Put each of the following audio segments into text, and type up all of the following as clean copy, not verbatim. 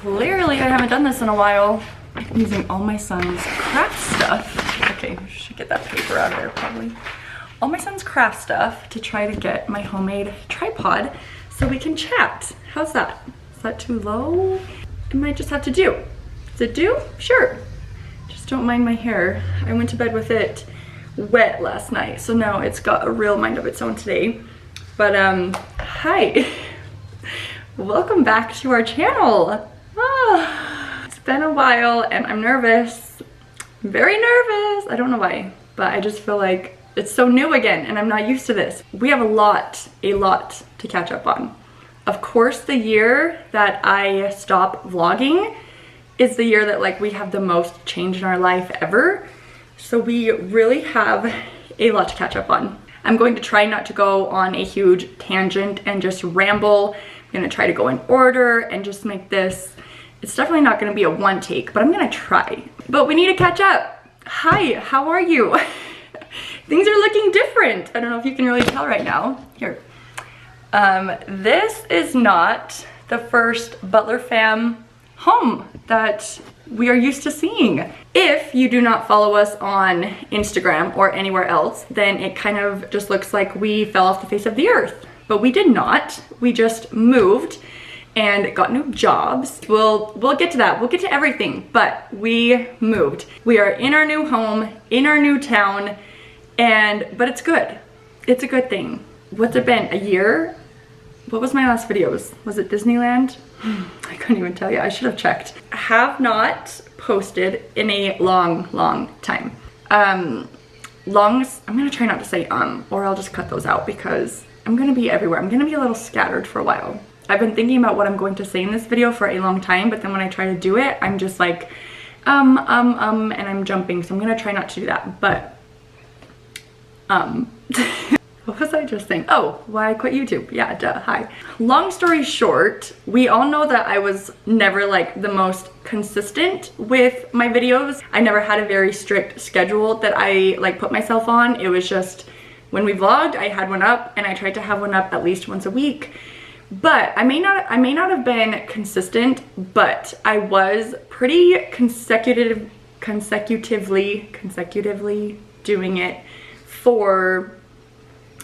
Clearly I haven't done this in a while. I'm using all my son's craft stuff. Okay, should get that paper out of there probably. All my son's craft stuff to try to get my homemade tripod so we can chat. How's that? Is that too low? It might just have to do. Does it do? Sure. Just don't mind my hair. I went to bed with it wet last night, so now it's got a real mind of its own today. But hi. Welcome back to our channel. It's been a while and I'm nervous. I'm very nervous. I don't know why, but I just feel like it's so new again and I'm not used to this. We have a lot to catch up on. Of course, the year that I stopped vlogging is the year that like we have the most change in our life ever. So we really have a lot to catch up on. I'm going to try not to go on a huge tangent and just ramble. I'm gonna try to go in order and just make this, it's definitely not gonna be a one take, but I'm gonna try. But we need to catch up. Hi, how are you? Things are looking different. I don't know if you can really tell right now. Here. This is not the first Butler Fam home that we are used to seeing. If you do not follow us on Instagram or anywhere else, then it kind of just looks like we fell off the face of the earth. But we did not. We just moved and got new jobs. We'll get to that. We'll get to everything, but we moved. We are in our new home, in our new town, but it's good. It's a good thing. What's it been? A year? What was my last videos? Was it Disneyland? I couldn't even tell you. I should have checked. I have not posted in a long time. I'm gonna try not to say or I'll just cut those out because I'm gonna be everywhere. I'm gonna be a little scattered for a while. I've been thinking about what I'm going to say in this video for a long time, but then when I try to do it, I'm just like, and I'm jumping, so I'm gonna try not to do that, but, what was I just saying? Oh, why I quit YouTube. Yeah, duh, hi. Long story short, we all know that I was never like the most consistent with my videos. I never had a very strict schedule that I like put myself on. It was just when we vlogged, I had one up and I tried to have one up at least once a week. But I may not have been consistent, but I was pretty consecutively doing it for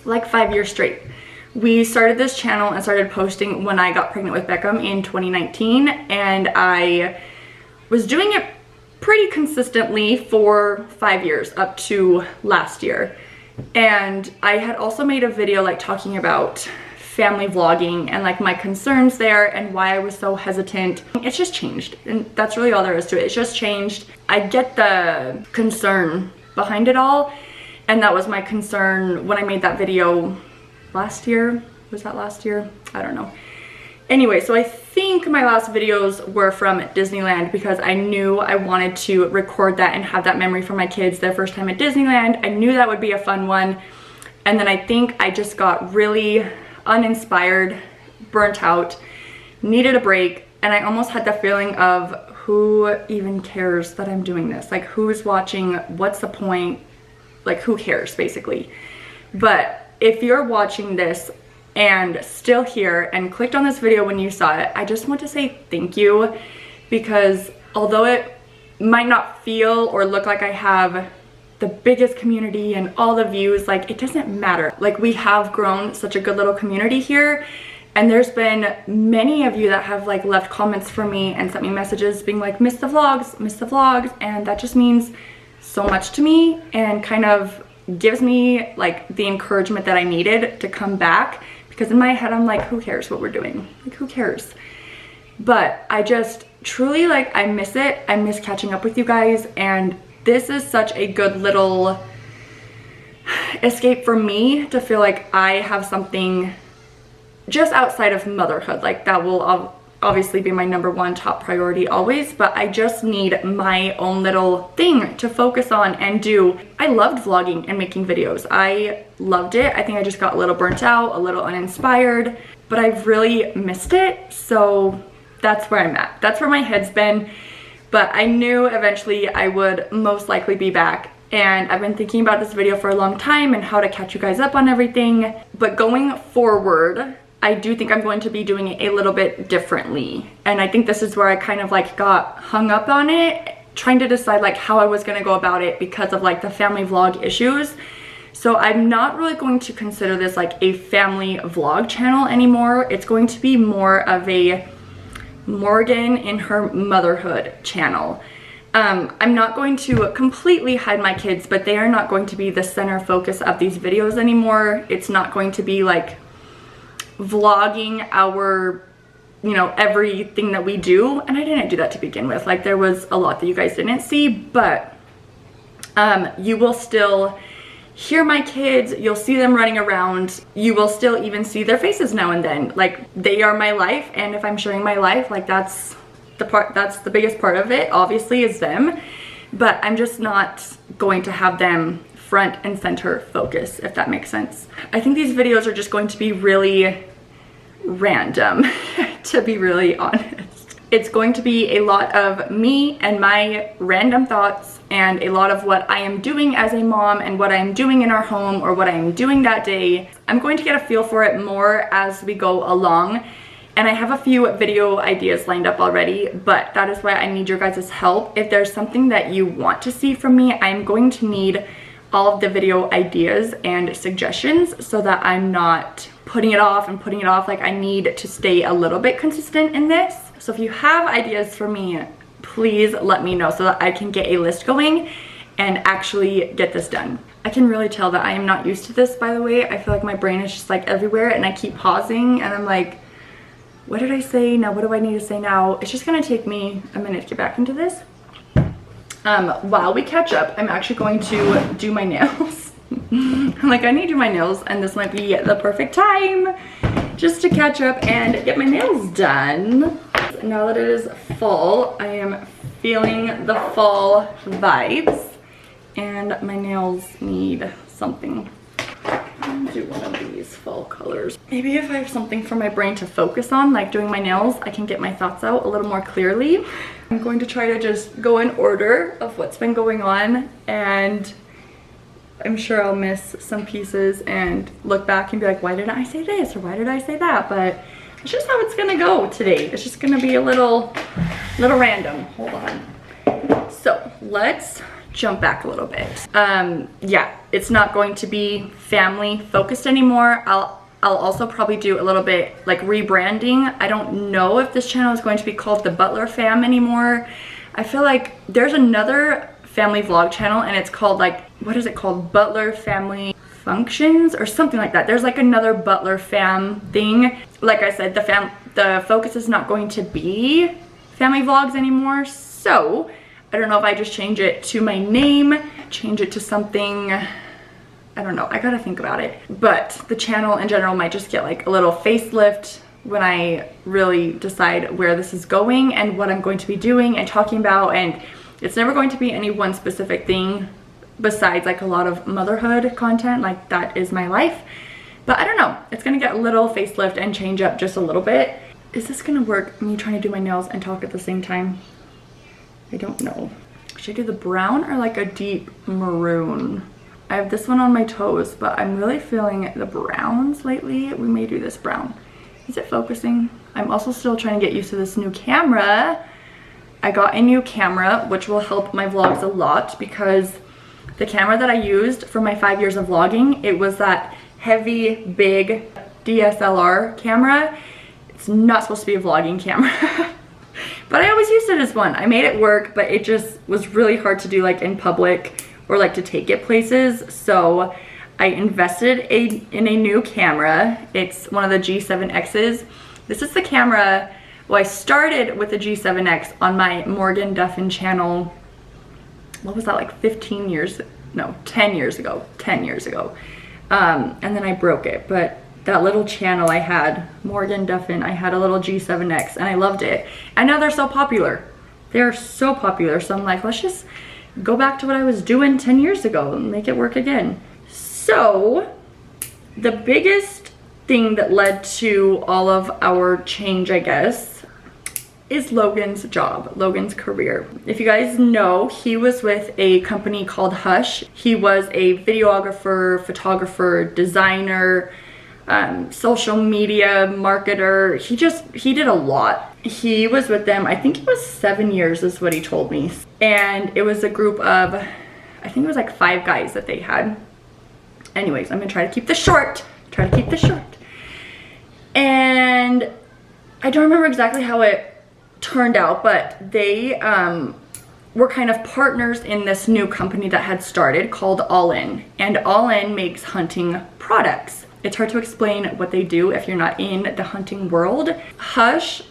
like 5 years straight. We started this channel and started posting when I got pregnant with Beckham in 2019, and I was doing it pretty consistently for 5 years up to last year. And I had also made a video like talking about family vlogging and like my concerns there and why I was so hesitant. It's just changed, and that's really all there is to it. It's just changed. I get the concern behind it all, and that was my concern when I made that video last year. Was that last year? I don't know. Anyway, so I think my last videos were from Disneyland because I knew I wanted to record that and have that memory for my kids, their first time at Disneyland. I knew that would be a fun one. And then I think I just got really uninspired, burnt out, needed a break, and I almost had the feeling of who even cares that I'm doing this? Like, who's watching? What's the point? Like, who cares, basically? But if you're watching this and still here and clicked on this video when you saw it, I just want to say thank you, because although it might not feel or look like I have the biggest community and all the views, like, it doesn't matter. Like, we have grown such a good little community here, and there's been many of you that have like left comments for me and sent me messages being like, miss the vlogs, and that just means so much to me and kind of gives me like the encouragement that I needed to come back, because in my head I'm like, who cares what we're doing? Like, who cares? But I just truly, like, I miss it. I miss catching up with you guys, and this is such a good little escape for me to feel like I have something just outside of motherhood. Like, that will obviously be my #1 top priority always, but I just need my own little thing to focus on and do. I loved vlogging and making videos. I loved it. I think I just got a little burnt out, a little uninspired, but I've really missed it. So that's where I'm at. That's where my head's been. But I knew eventually I would most likely be back, and I've been thinking about this video for a long time and how to catch you guys up on everything. But going forward, I do think I'm going to be doing it a little bit differently. And I think this is where I kind of like got hung up on it, trying to decide like how I was going to go about it because of like the family vlog issues. So I'm not really going to consider this like a family vlog channel anymore. It's going to be more of a Morgan in her motherhood channel. I'm not going to completely hide my kids, but they are not going to be the center focus of these videos anymore. It's not going to be like vlogging our, you know, everything that we do. And I didn't do that to begin with. Like there was a lot that you guys didn't see, but you will still hear my kids, you'll see them running around, you will still even see their faces now and then. Like they are my life, and if I'm sharing my life, like that's the biggest part of it, obviously, is them. But I'm just not going to have them front and center focus, if that makes sense. I think these videos are just going to be really random, to be really honest. It's going to be a lot of me and my random thoughts and a lot of what I am doing as a mom and what I am doing in our home or what I am doing that day. I'm going to get a feel for it more as we go along. And I have a few video ideas lined up already, but that is why I need your guys' help. If there's something that you want to see from me, I'm going to need all of the video ideas and suggestions so that I'm not putting it off and putting it off. Like I need to stay a little bit consistent in this. So if you have ideas for me, please let me know so that I can get a list going and actually get this done. I can really tell that I am not used to this, by the way. I feel like my brain is just like everywhere and I keep pausing and I'm like, what did I say now? What do I need to say now? It's just gonna take me a minute to get back into this. While we catch up, I'm actually going to do my nails. I'm like, I need to do my nails and this might be the perfect time just to catch up and get my nails done. Now that it is fall, I am feeling the fall vibes and my nails need something. I'm gonna do one of these fall colors. Maybe if I have something for my brain to focus on, like doing my nails, I can get my thoughts out a little more clearly. I'm going to try to just go in order of what's been going on, and I'm sure I'll miss some pieces and look back and be like, why didn't I say this or why did I say that? But it's just how it's gonna go today. It's just gonna be a little random. Hold on. So let's jump back a little bit. Yeah, it's not going to be family focused anymore. I'll also probably do a little bit like rebranding. I don't know if this channel is going to be called the Butler Fam anymore. I feel like there's another family vlog channel and it's called like, what is it called? Butler Family Functions or something like that. There's like another Butler Fam thing. Like I said, the focus is not going to be family vlogs anymore. So I don't know if I just change it to my name, change it to something, I don't know, I gotta think about it. But the channel in general might just get like a little facelift when I really decide where this is going and what I'm going to be doing and talking about. And it's never going to be any one specific thing besides like a lot of motherhood content. Like that is my life. But I don't know, it's gonna get a little facelift and change up just a little bit. Is this gonna work, me trying to do my nails and talk at the same time? I don't know. Should I do the brown or like a deep maroon? I have this one on my toes, but I'm really feeling the browns lately. We may do this brown. Is it focusing? I'm also still trying to get used to this new camera. I got a new camera, which will help my vlogs a lot because the camera that I used for my 5 years of vlogging, it was that heavy, big DSLR camera. It's not supposed to be a vlogging camera. But I always used it as one. I made it work, but it just was really hard to do like in public or like to take it places. So I invested in a new camera. It's one of the G7Xs. This is the camera, well, I started with the G7X on my Morgan Duffin channel. What was that, like 10 years ago. And then I broke it, but that little channel I had, Morgan Duffin, I had a little G7X and I loved it. And now they're so popular. They're so popular. So I'm like, let's just go back to what I was doing 10 years ago and make it work again. So the biggest thing that led to all of our change, I guess, is Logan's job, Logan's career. If you guys know, he was with a company called Hush. He was a videographer, photographer, designer, social media marketer. He did a lot. He was with them, I think it was 7 years is what he told me. And it was a group of, I think it was like 5 guys that they had. Anyways, I'm gonna try to keep this short. And I don't remember exactly how it turned out, but they were kind of partners in this new company that had started called All In. And All In makes hunting products. It's hard to explain what they do if you're not in the hunting world. Hush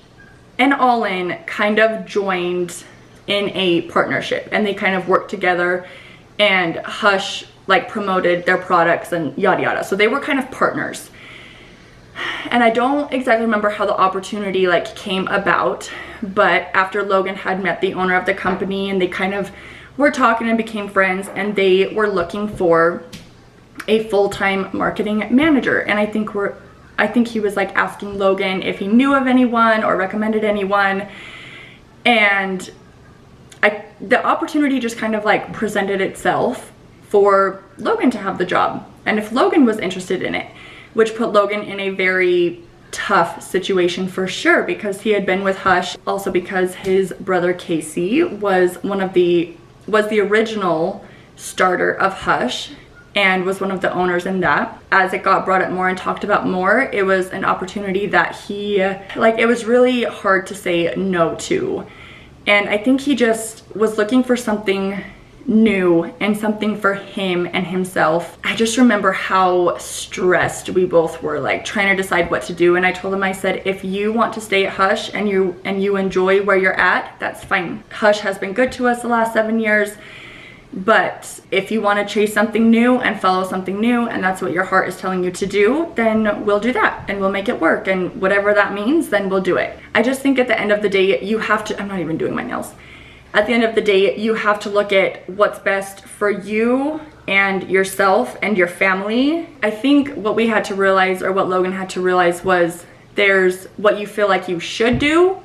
and All In kind of joined in a partnership, and they kind of worked together, and Hush like promoted their products and yada yada. So they were kind of partners. And I don't exactly remember how the opportunity like came about, but after Logan had met the owner of the company and they kind of were talking and became friends, and they were looking for a full-time marketing manager. And I think he was like asking Logan if he knew of anyone or recommended anyone. And the opportunity just kind of like presented itself for Logan to have the job. And if Logan was interested in it, which put Logan in a very tough situation for sure, because he had been with Hush, also because his brother Casey was the original starter of Hush and was one of the owners in that. As it got brought up more and talked about more, it was an opportunity that it was really hard to say no to. And I think he just was looking for something new and something for him and himself. I just remember how stressed we both were, like trying to decide what to do. And I told him, I said, if you want to stay at Hush and you enjoy where you're at, that's fine. Hush has been good to us the last 7 years. But if you want to chase something new and follow something new, and that's what your heart is telling you to do, then we'll do that and we'll make it work. And whatever that means, then we'll do it. I just think at the end of the day, you have to, I'm not even doing my nails. At the end of the day, you have to look at what's best for you and yourself and your family. I think what we had to realize, or what Logan had to realize, was there's what you feel like you should do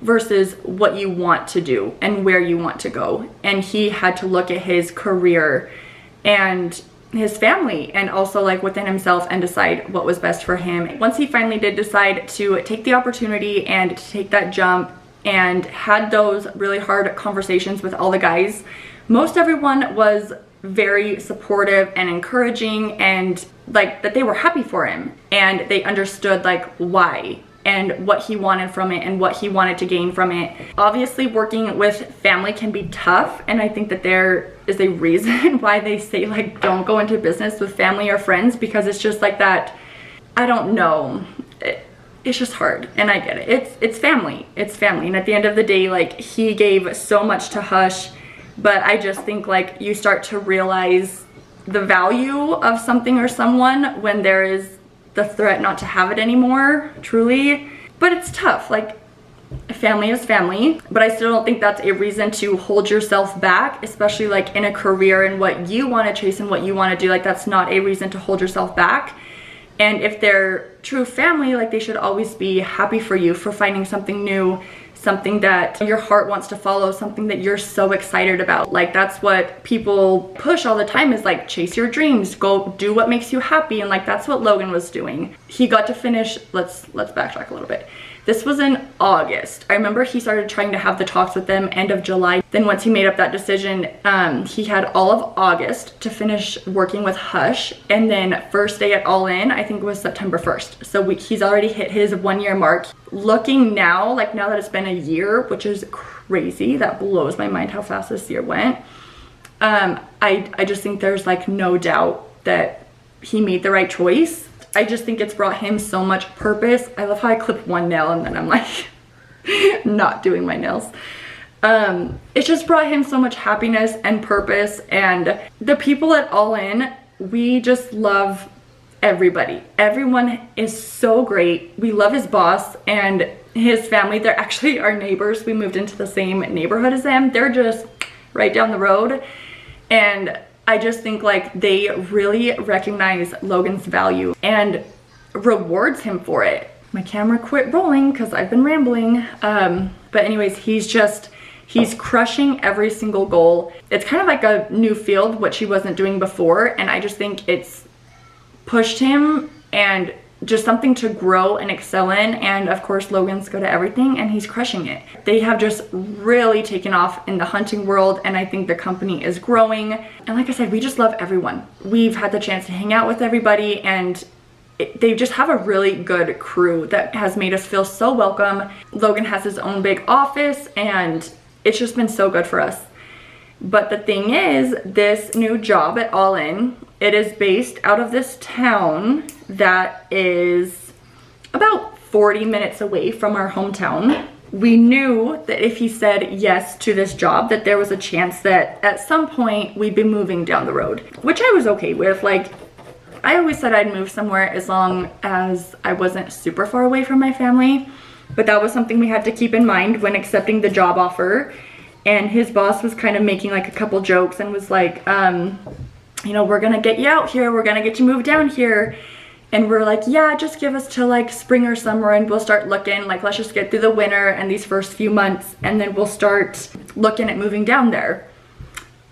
versus what you want to do and where you want to go. And he had to look at his career and his family and also like within himself and decide what was best for him. Once he finally did decide to take the opportunity and to take that jump and had those really hard conversations with all the guys, most everyone was very supportive and encouraging, and like that they were happy for him and they understood like why and what he wanted from it and what he wanted to gain from it. Obviously, working with family can be tough, and I think that there is a reason why they say like don't go into business with family or friends, because it's just like that, I don't know, it's just hard. And I get it, it's family, and at the end of the day, like he gave so much to Hush, but I just think like you start to realize the value of something or someone when there is the threat not to have it anymore, truly. But it's tough, like family is family, but I still don't think that's a reason to hold yourself back, especially like in a career and what you want to chase and what you want to do. Like that's not a reason to hold yourself back. And if they're true family, like they should always be happy for you for finding something new, something that your heart wants to follow, something that you're so excited about. Like that's what people push all the time, is like chase your dreams, go do what makes you happy. And like that's what Logan was doing. He got to finish, let's backtrack a little bit. This was in August. I remember he started trying to have the talks with them end of July. Then once he made up that decision, he had all of August to finish working with Hush. And then first day at All In, I think it was September 1st. So he's already hit his 1 year mark. Looking now, like now that it's been a year, which is crazy, that blows my mind how fast this year went. I just think there's like no doubt that he made the right choice. I just think it's brought him so much purpose. I love how I clip one nail and then I'm like not doing my nails. It's just brought him so much happiness and purpose, and the people at All In, we just love everybody. Everyone is so great. We love his boss and his family. They're actually our neighbors. We moved into the same neighborhood as them. They're just right down the road. And I just think like they really recognize Logan's value and rewards him for it. My camera quit rolling because I've been rambling. But anyways, he's crushing every single goal. It's kind of like a new field, which he wasn't doing before. And I just think it's pushed him and just something to grow and excel in. And of course, Logan's good at everything and he's crushing it. They have just really taken off in the hunting world, and I think the company is growing. And like I said, we just love everyone. We've had the chance to hang out with everybody, and they just have a really good crew that has made us feel so welcome. Logan has his own big office, and it's just been so good for us. But the thing is, this new job at All In, it is based out of this town that is about 40 minutes away from our hometown. We knew that if he said yes to this job, that there was a chance that at some point we'd be moving down the road, which I was okay with. Like, I always said I'd move somewhere as long as I wasn't super far away from my family, but that was something we had to keep in mind when accepting the job offer. And his boss was kind of making like a couple jokes and was like, you know, we're gonna get you out here, we're gonna get you moved down here. And we're like, yeah, just give us till like spring or summer and we'll start looking. Like, let's just get through the winter and these first few months, and then we'll start looking at moving down there.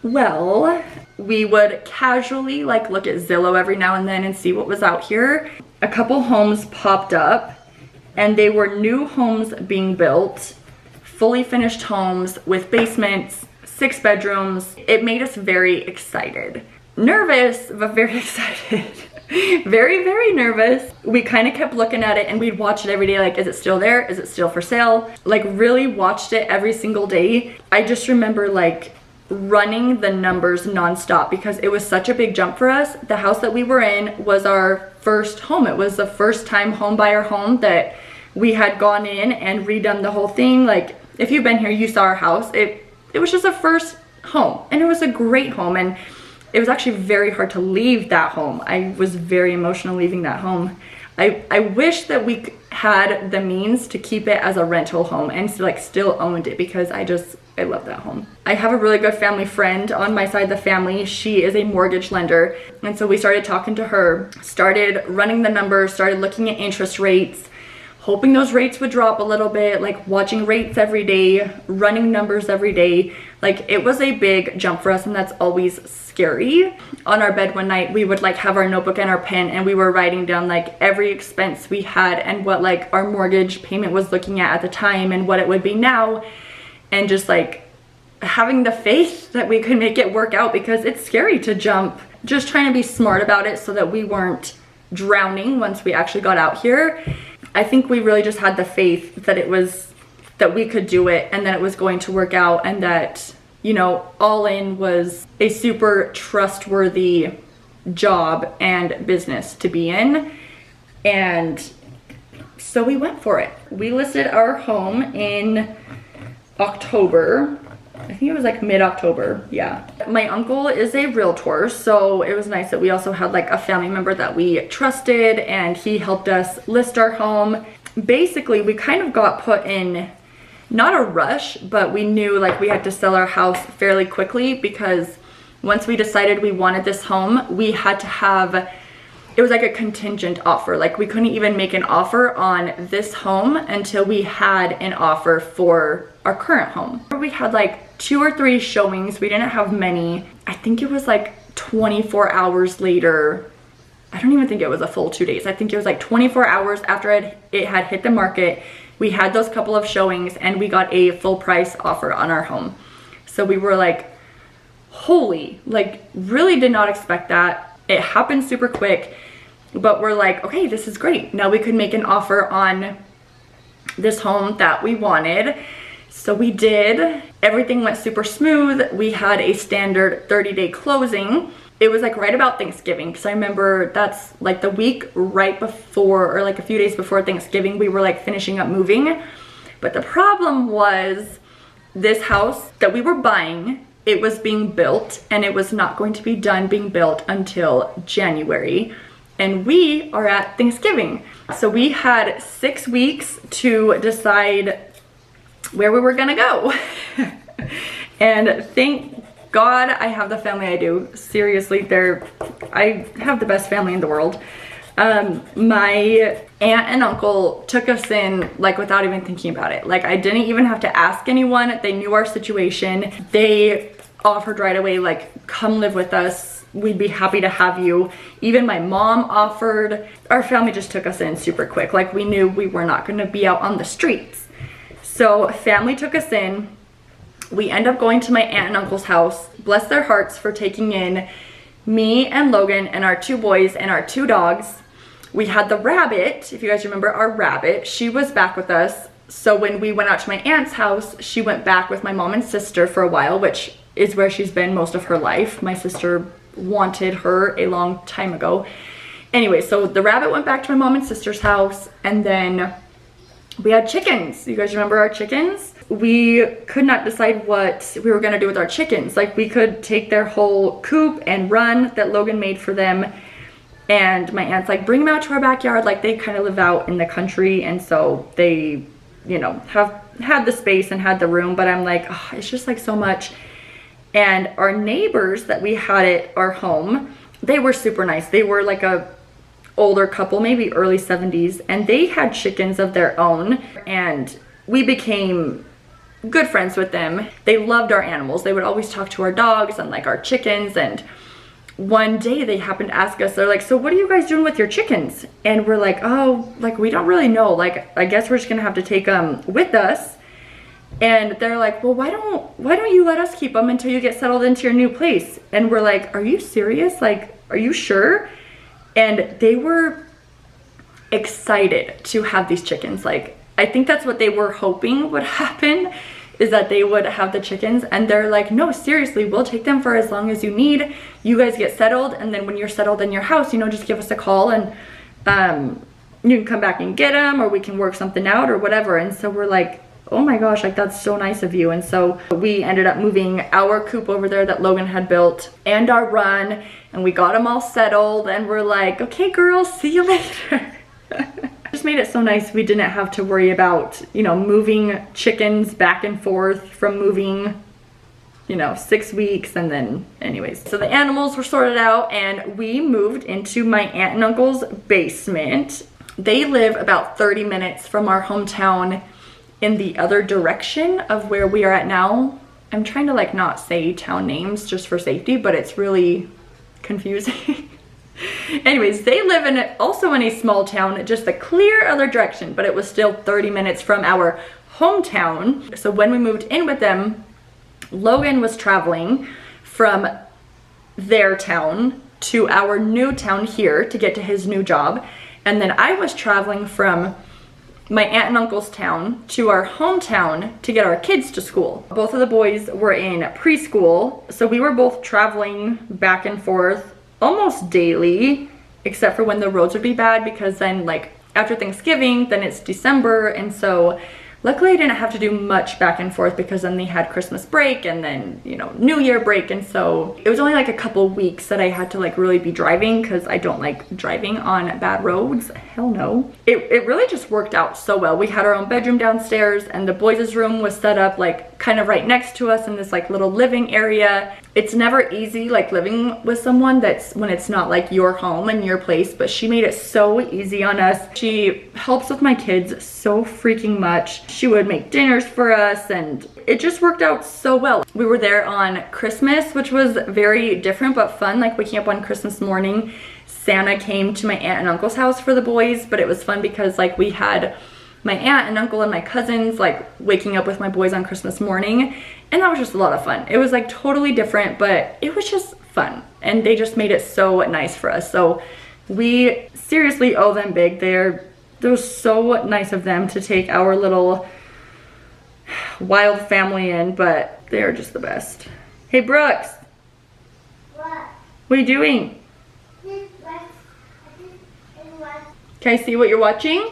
Well, we would casually like look at Zillow every now and then and see what was out here. A couple homes popped up, and they were new homes being built, fully finished homes with basements, 6 bedrooms. It made us very excited. Nervous, but very excited. Very, very nervous. We kind of kept looking at it, and we'd watch it every day. Like, is it still there? Is it still for sale? Like, really watched it every single day. I just remember like running the numbers nonstop because it was such a big jump for us. The house that we were in was our first home. It was the first time home buyer home that we had gone in and redone the whole thing. Like, if you've been here, you saw our house. It was just a first home, and it was a great home, and it was actually very hard to leave that home. I was very emotional leaving that home. I wish that we had the means to keep it as a rental home and like still owned it, because I love that home. I have a really good family friend on my side of the family. She is a mortgage lender, and so we started talking to her, started running the numbers, started looking at interest rates, hoping those rates would drop a little bit, like watching rates every day, running numbers every day. Like, it was a big jump for us, and that's always scary. On our bed one night, we would like have our notebook and our pen, and we were writing down like every expense we had and what like our mortgage payment was looking at the time and what it would be now, and just like having the faith that we could make it work out, because it's scary to jump. Just trying to be smart about it so that we weren't drowning once we actually got out here. I think we really just had the faith that we could do it, and that it was going to work out, and that, you know, All In was a super trustworthy job and business to be in. And so we went for it. We listed our home in October. I think it was like mid-October, yeah. My uncle is a realtor, so it was nice that we also had like a family member that we trusted, and he helped us list our home. Basically, we kind of got put in, not a rush, but we knew like we had to sell our house fairly quickly, because once we decided we wanted this home, we had to have, it was like a contingent offer. Like, we couldn't even make an offer on this home until we had an offer for our current home. We had like 2 or 3 showings. We didn't have many. I think it was like 24 hours later. I don't even think it was a full 2 days. I think it was like 24 hours after it had hit the market. We had those couple of showings, and we got a full price offer on our home. So we were like, holy, like, really did not expect that. It happened super quick, but we're like, okay, this is great. Now we could make an offer on this home that we wanted. So we did. Everything went super smooth. We had a standard 30-day closing. It was like right about Thanksgiving, because I remember that's like the week right before, or like a few days before Thanksgiving, we were like finishing up moving. But the problem was, this house that we were buying, it was being built, and it was not going to be done being built until January. And we are at Thanksgiving. So we had 6 weeks to decide where we were gonna go. And thank God I have the family I do. Seriously, I have the best family in the world. My aunt and uncle took us in like without even thinking about it. Like, I didn't even have to ask anyone. They knew our situation. They offered right away, like, come live with us. we'd be happy to have you. Even my mom offered. Our family just took us in super quick. Like, we knew we were not gonna be out on the streets. So family took us in. We end up going to my aunt and uncle's house. Bless their hearts for taking in me and Logan and our 2 boys and our 2 dogs. We had the rabbit, if you guys remember our rabbit. She was back with us. So when we went out to my aunt's house, she went back with my mom and sister for a while, which is where she's been most of her life. My sister wanted her a long time ago. Anyway, so the rabbit went back to my mom and sister's house, and then we had chickens. You guys remember our chickens? We could not decide what we were gonna do with our chickens. Like, we could take their whole coop and run that Logan made for them. And my aunt's like, bring them out to our backyard. Like, they kind of live out in the country, and so they, you know, have had the space and had the room. But I'm like, oh, it's just like so much. And our neighbors that we had at our home, they were super nice. They were like a older couple, maybe early 70s, and they had chickens of their own, and we became good friends with them. They loved our animals. They would always talk to our dogs and like our chickens. And one day they happened to ask us, they're like, so what are you guys doing with your chickens? And we're like, oh, like, we don't really know. Like, I guess we're just gonna have to take them with us. And they're like, well, why don't you let us keep them until you get settled into your new place? And we're like, are you serious? Like, are you sure? And they were excited to have these chickens. Like, I think that's what they were hoping would happen, is that they would have the chickens. And they're like, no, seriously, we'll take them for as long as you need. You guys get settled, and then when you're settled in your house, you know, just give us a call, and you can come back and get them, or we can work something out or whatever. And so we're like, oh my gosh, like, that's so nice of you. And so we ended up moving our coop over there that Logan had built and our run, and we got them all settled, and we're like, okay, girls, see you later. Just made it so nice we didn't have to worry about, you know, moving chickens back and forth from moving, you know, 6 weeks. And then anyways, so the animals were sorted out, and we moved into my aunt and uncle's basement. They live about 30 minutes from our hometown in the other direction of where we are at now. I'm trying to like not say town names just for safety, but it's really confusing. Anyways, they live also in a small town, just the clear other direction, but it was still 30 minutes from our hometown. So when we moved in with them, Logan was traveling from their town to our new town here to get to his new job. And then I was traveling from my aunt and uncle's town to our hometown to get our kids to school. Both of the boys were in preschool, so we were both traveling back and forth almost daily, except for when the roads would be bad, because then like after Thanksgiving, then it's December, and so luckily I didn't have to do much back and forth, because then they had Christmas break and then, you know, New Year break, and so it was only like a couple weeks that I had to like really be driving, because I don't like driving on bad roads. Hell no. It really just worked out so well. We had our own bedroom downstairs, and the boys' room was set up like kind of right next to us in this like little living area. It's never easy like living with someone that's when it's not like your home and your place, but she made it so easy on us. She helps with my kids so freaking much. She would make dinners for us, and it just worked out so well. We were there on Christmas, which was very different but fun. Like, waking up on Christmas morning, Santa came to my aunt and uncle's house for the boys, but it was fun because like we had my aunt and uncle and my cousins like waking up with my boys on Christmas morning, and that was just a lot of fun. It was like totally different, but it was just fun, and they just made it so nice for us. So we seriously owe them big. It was so nice of them to take our little wild family in, but they're just the best. Hey Brooks. What are you doing? Can I see what you're watching?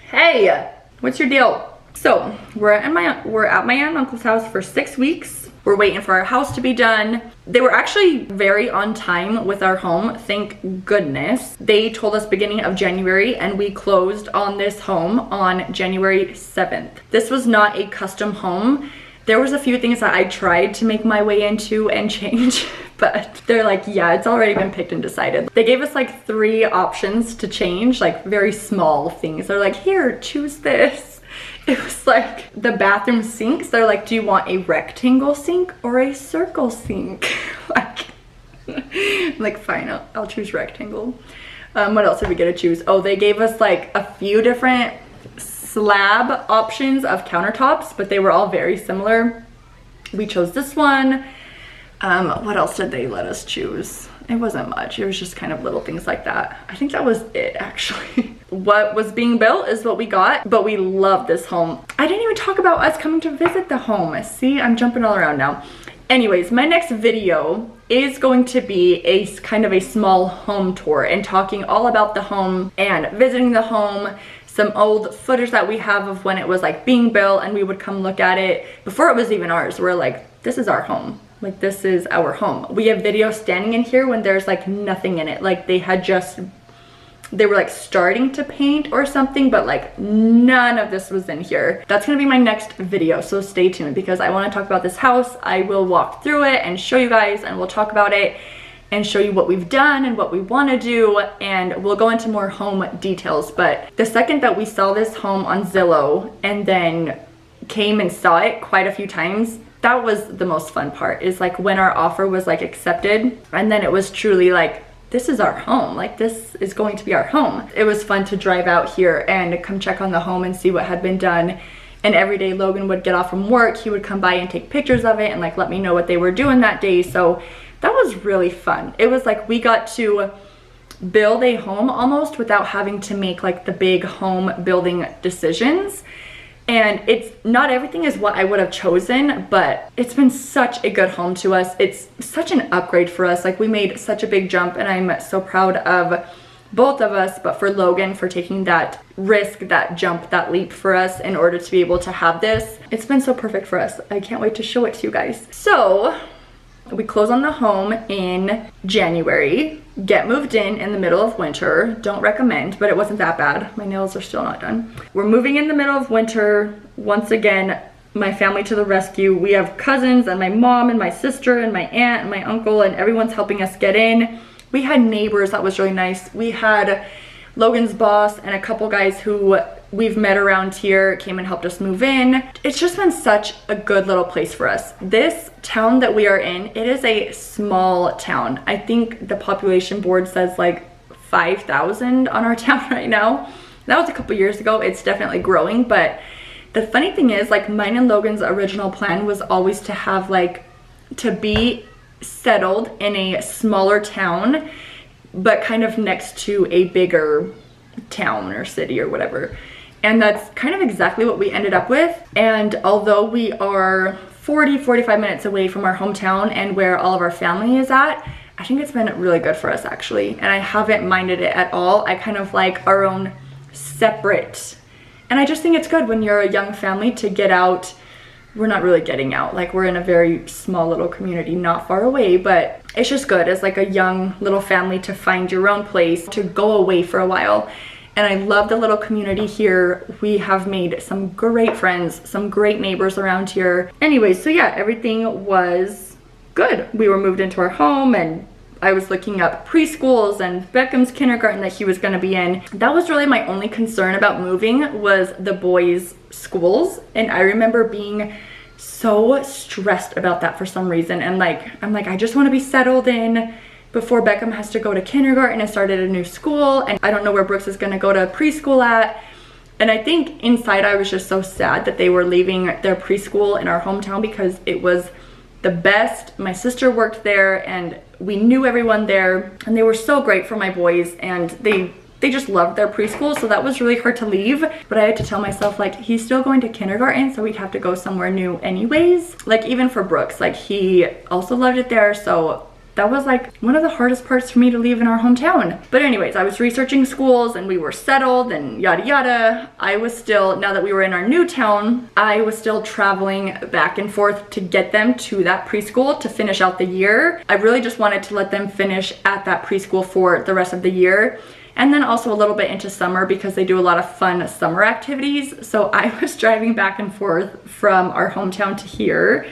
Hey, what's your deal? So we're at my aunt and uncle's house for 6 weeks. We're waiting for our house to be done. They were actually very on time with our home, thank goodness. They told us beginning of January, and we closed on this home on January 7th. This was not a custom home. There was a few things that I tried to make my way into and change, but they're like, yeah, it's already been picked and decided. They gave us like 3 options to change, like very small things. They're like, here, choose this. It was like the bathroom sinks. They're like, do you want a rectangle sink or a circle sink? Like fine, I'll choose rectangle. What else did we get to choose? Oh, they gave us like a few different slab options of countertops, but they were all very similar. We chose this one. What else did they let us choose? It wasn't much. It was just kind of little things like that. I think that was it actually. What was being built is what we got, but we love this home. I didn't even talk about us coming to visit the home. See, I'm jumping all around now. Anyways, my next video is going to be a kind of a small home tour and talking all about the home and visiting the home, some old footage that we have of when it was like being built and we would come look at it before it was even ours. We're like, this is our home. Like this is our home. We have videos standing in here when there's like nothing in it. Like they were like starting to paint or something, but like none of this was in here. That's gonna be my next video, so stay tuned because I wanna talk about this house. I will walk through it and show you guys and we'll talk about it and show you what we've done and what we wanna do, and we'll go into more home details. But the second that we saw this home on Zillow and then came and saw it quite a few times, that was the most fun part, is like when our offer was like accepted and then it was truly like, this is our home, like this is going to be our home. It was fun to drive out here and come check on the home and see what had been done. And every day Logan would get off from work, he would come by and take pictures of it and like let me know what they were doing that day. So that was really fun. It was like we got to build a home almost without having to make like the big home building decisions. And it's not everything is what I would have chosen, but it's been such a good home to us. It's such an upgrade for us. Like we made such a big jump and I'm so proud of both of us, but for Logan for taking that risk, that jump, that leap for us in order to be able to have this. It's been so perfect for us. I can't wait to show it to you guys. So we close on the home in January, get moved in the middle of winter. Don't recommend, but it wasn't that bad. My nails are still not done. We're moving in the middle of winter. Once again, my family to the rescue. We have cousins and my mom and my sister and my aunt and my uncle, and everyone's helping us get in. We had neighbors, that was really nice. We had Logan's boss and a couple guys who we've met around here came and helped us move in. It's just been such a good little place for us. This town that we are in, it is a small town. I think the population board says like 5,000 on our town right now. That was a couple years ago. It's definitely growing, but the funny thing is like mine and Logan's original plan was always to have like, to be settled in a smaller town, but kind of next to a bigger town or city or whatever. And that's kind of exactly what we ended up with. And although we are 40-45 minutes away from our hometown and where all of our family is at, I think it's been really good for us actually. And I haven't minded it at all. I kind of like our own separate, and I just think it's good when you're a young family to get out. We're not really getting out, like we're in a very small little community not far away, but it's just good as like a young little family to find your own place, to go away for a while. And I love the little community here. We have made some great friends, some great neighbors around here. Anyways, so yeah, everything was good. We were moved into our home and I was looking up preschools and Beckham's kindergarten that he was gonna be in. That was really my only concern about moving, was the boys' schools. And I remember being so stressed about that for some reason. And like, I'm like, I just wanna be settled in before Beckham has to go to kindergarten and start at a new school. And I don't know where Brooks is gonna go to preschool at. And I think inside I was just so sad that they were leaving their preschool in our hometown because it was the best. My sister worked there and we knew everyone there and they were so great for my boys and they just loved their preschool, so that was really hard to leave. But I had to tell myself like, he's still going to kindergarten, so we'd have to go somewhere new anyways. Like even for Brooks, like he also loved it there, so that was like one of the hardest parts for me to leave in our hometown. But anyways, I was researching schools and we were settled and yada yada. I was still, now that we were in our new town, I was still traveling back and forth to get them to that preschool to finish out the year. I really just wanted to let them finish at that preschool for the rest of the year. And then also a little bit into summer because they do a lot of fun summer activities. So I was driving back and forth from our hometown to here.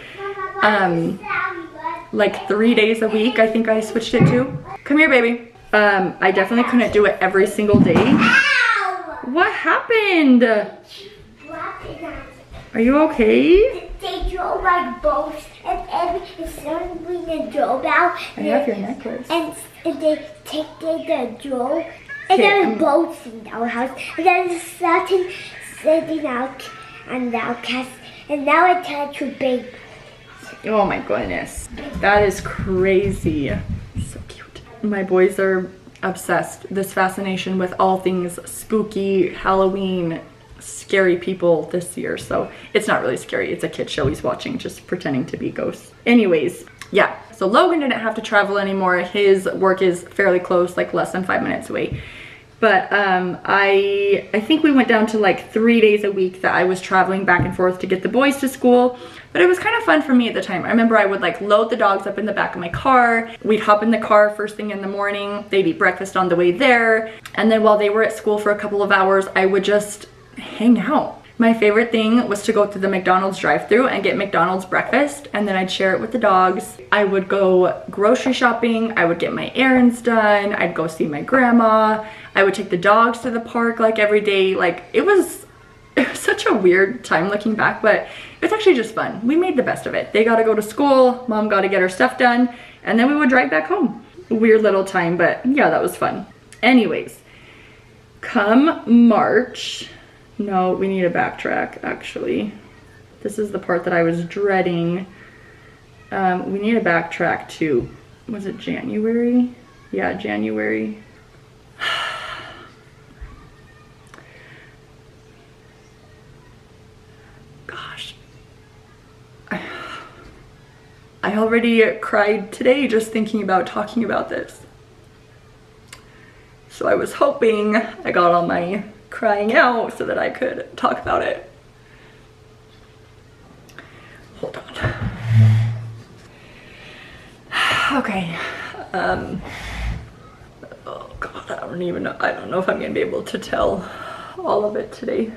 Like 3 days a week, I think I switched it to. Come here, baby. I definitely couldn't do it every single day. Ow! What happened? Are you okay? They drove like boats, and someone drove out. I have your necklace. And they drove, and there were boats in our house, and then Sutton sitting out on the outcast, and now it turned to big. Oh my goodness, that is crazy. So cute. My boys are obsessed. This fascination with all things spooky, Halloween, scary people this year. So it's not really scary. It's a kid show he's watching, just pretending to be ghosts. Anyways, yeah. So Logan didn't have to travel anymore. His work is fairly close, like less than 5 minutes away. But I think we went down to like 3 days a week that I was traveling back and forth to get the boys to school. But it was kind of fun for me at the time. I remember I would like load the dogs up in the back of my car. We'd hop in the car first thing in the morning. They'd eat breakfast on the way there. And then while they were at school for a couple of hours, I would just hang out. My favorite thing was to go to the McDonald's drive-thru and get McDonald's breakfast, and then I'd share it with the dogs. I would go grocery shopping. I would get my errands done. I'd go see my grandma. I would take the dogs to the park like every day. Like it was such a weird time looking back, but it's actually just fun. We made the best of it. They got to go to school. Mom got to get her stuff done, and then we would drive back home. Weird little time, but yeah, that was fun. Anyways, come March. No, we need to backtrack, actually. This is the part that I was dreading. We need to backtrack to, was it January? Yeah, January. Gosh. I already cried today just thinking about talking about this. So I was hoping I got all my crying out so that I could talk about it. Hold on. Okay. Oh God, I don't know if I'm gonna be able to tell all of it today.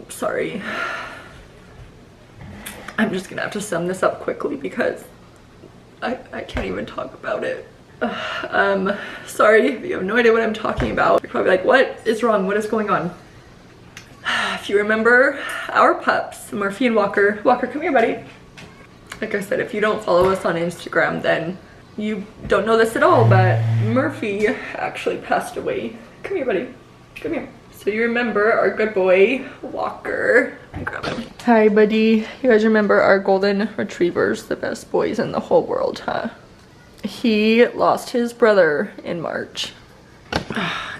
Sorry. I'm just gonna have to sum this up quickly because I can't even talk about it. Sorry if you have no idea what I'm talking about. You're probably like, what is wrong? What is going on? If you remember our pups, Murphy and Walker. Walker, come here, buddy. Like I said, if you don't follow us on Instagram, then you don't know this at all, but Murphy actually passed away. Come here, buddy. Come here. So you remember our good boy, Walker. Let me grab him. Hi, buddy. You guys remember our golden retrievers, the best boys in the whole world, huh? He lost his brother in March.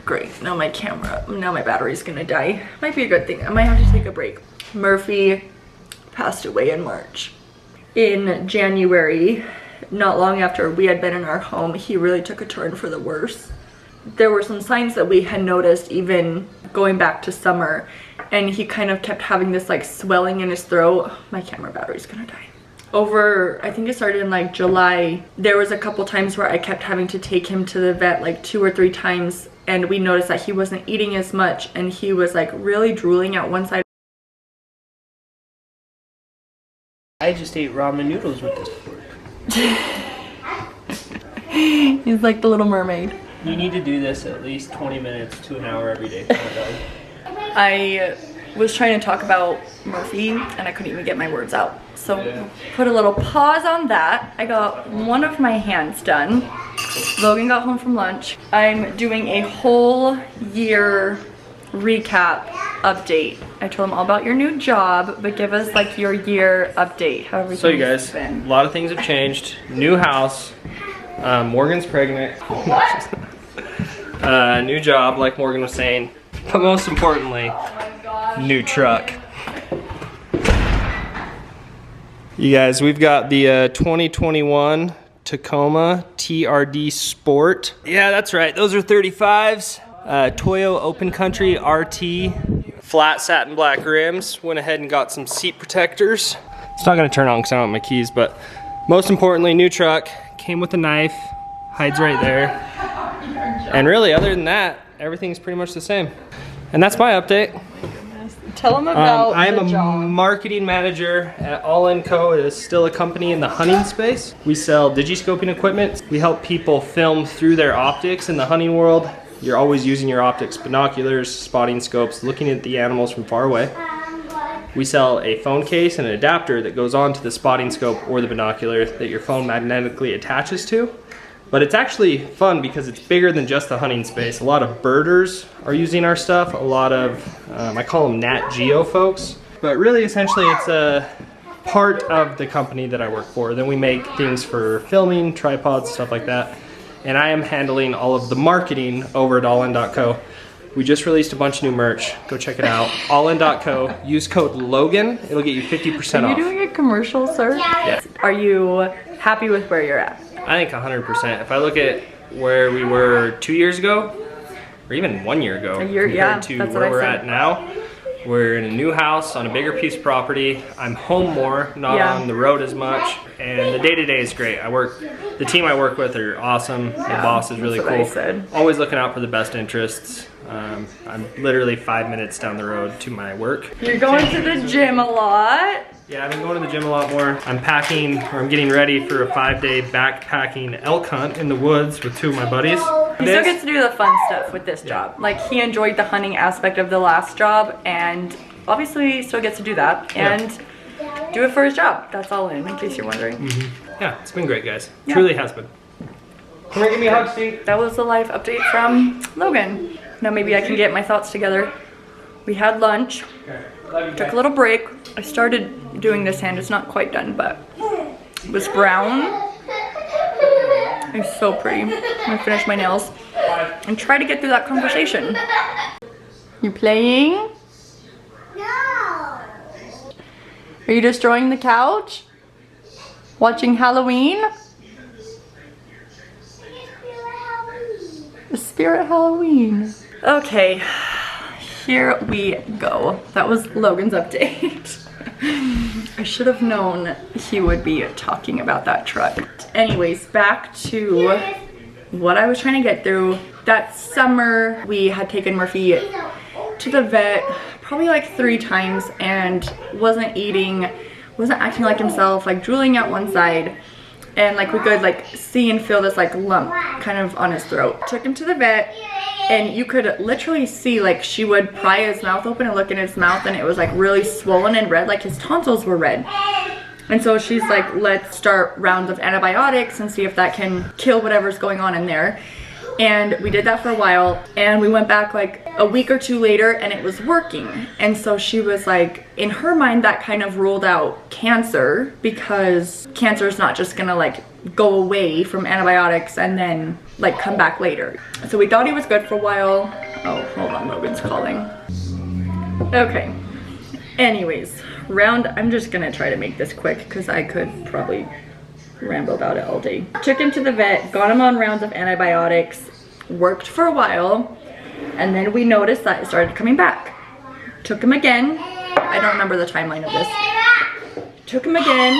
Great, now my battery's gonna die. Might be a good thing, I might have to take a break. Murphy passed away in March. In January, not long after we had been in our home, he really took a turn for the worse. There were some signs that we had noticed even going back to summer, and he kind of kept having this like swelling in his throat. My camera battery's gonna die. Over, I think it started in like July, there was a couple times where I kept having to take him to the vet like 2 or 3 times, and we noticed that he wasn't eating as much and he was like really drooling at one side. I just ate ramen noodles with this pork. He's like the Little Mermaid. You need to do this at least 20 minutes to an hour every day. I was trying to talk about Murphy and I couldn't even get my words out. So put a little pause on that. I got one of my hands done. Logan got home from lunch. I'm doing a whole year recap update. I told him all about your new job, but give us like your year update. How everything's So you guys, been. a lot of things have changed. New house. Morgan's pregnant. New job, like Morgan was saying. But most importantly, new truck. You guys, we've got the 2021 Tacoma TRD Sport. Yeah, that's right. Those are 35s. Toyo Open Country RT. Flat satin black rims. Went ahead and got some seat protectors. It's not going to turn on because I don't have my keys, but most importantly, new truck. Came with a knife. Hides right there. And really, other than that, everything's pretty much the same. And that's my update. Tell them about I am the a job. marketing manager at All In Co. It is still a company in the hunting space. We sell digiscoping equipment. We help people film through their optics in the hunting world. You're always using your optics, binoculars, spotting scopes, looking at the animals from far away. We sell a phone case and an adapter that goes onto the spotting scope or the binocular that your phone magnetically attaches to. But it's actually fun because it's bigger than just the hunting space. A lot of birders are using our stuff. A lot of, I call them Nat Geo folks. But really, essentially, it's a part of the company that I work for. Then we make things for filming, tripods, stuff like that. And I am handling all of the marketing over at allin.co. We just released a bunch of new merch. Go check it out. allin.co. Use code Logan. It'll get you 50% off. Are you doing a commercial, sir? Yeah. Are you happy with where you're at? I think 100%. If I look at where we were 2 years ago, or even 1 year ago, compared to where we're at now, we're in a new house on a bigger piece of property. I'm home more, not on the road as much, and the day-to-day is great. The team I work with are awesome. The boss is really cool. Always looking out for the best interests. I'm literally 5 minutes down the road to my work. You're going to the gym a lot. Yeah, I've been going to the gym a lot more. I'm getting ready for a 5-day backpacking elk hunt in the woods with 2 of my buddies. He still gets to do the fun stuff with this job. Like, he enjoyed the hunting aspect of the last job, and obviously he still gets to do that and do it for his job. That's all in case you're wondering. Yeah, it's been great, guys. Truly has been. Come here, give me a hug, Steve. That was the live update from Logan. Now maybe I can get my thoughts together. We had lunch, took a little break. I started doing this hand, it's not quite done, but it was brown. It's so pretty. I'm gonna finish my nails and try to get through that conversation. You playing? No. Are you destroying the couch? Watching Halloween? The Spirit Halloween. Okay, here we go. That was Logan's update. I should have known he would be talking about that truck. Anyways, back to what I was trying to get through. That summer, we had taken Murphy to the vet probably like 3 times and wasn't eating, wasn't acting like himself, like drooling out one side. And like we could like see and feel this like lump kind of on his throat. Took him to the vet and you could literally see like she would pry his mouth open and look in his mouth and it was like really swollen and red, like his tonsils were red. And so she's like, let's start rounds of antibiotics and see if that can kill whatever's going on in there. And we did that for a while and we went back like a week or 2 later and it was working. And so she was like, in her mind that kind of ruled out cancer because cancer is not just gonna like go away from antibiotics and then like come back later. So we thought he was good for a while. Oh, hold on, Logan's calling. Okay, anyways, I'm just gonna try to make this quick because I could probably ramble about it all day. Took him to the vet, got him on rounds of antibiotics, worked for a while, and then we noticed that it started coming back. Took him again. I don't remember the timeline of this. Took him again,